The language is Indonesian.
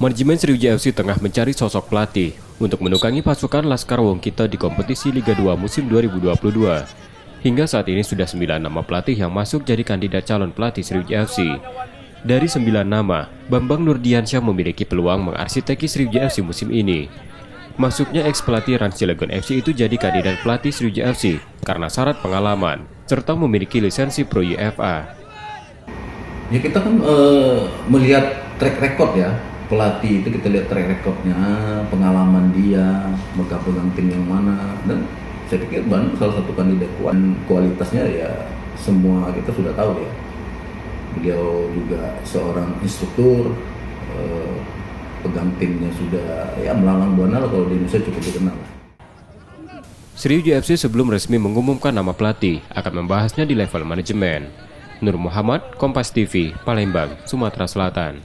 Manajemen Sriwijaya FC tengah mencari sosok pelatih untuk menukangi pasukan Laskar Wongkito di kompetisi Liga 2 musim 2022. Hingga saat ini sudah 9 nama pelatih yang masuk jadi kandidat calon pelatih Sriwijaya FC. Dari 9 nama, Bambang Nurdiansyah memiliki peluang mengarsiteki Sriwijaya FC musim ini. Masuknya ex-pelatih Rans Cilegon FC itu jadi kandidat pelatih Sriwijaya FC karena syarat pengalaman, serta memiliki lisensi Pro UEFA. Ya kita kan melihat track record ya, pelatih itu kita lihat track recordnya, pengalaman dia, pegang tim yang mana, dan saya pikir Bandung salah satu kandidat kualitasnya ya semua kita sudah tahu ya. Beliau juga seorang instruktur, pegang timnya sudah ya melalang buana lah kalau di Indonesia cukup dikenal. Sriwijaya FC sebelum resmi mengumumkan nama pelatih akan membahasnya di level manajemen. Nur Muhammad, Kompas TV, Palembang, Sumatera Selatan.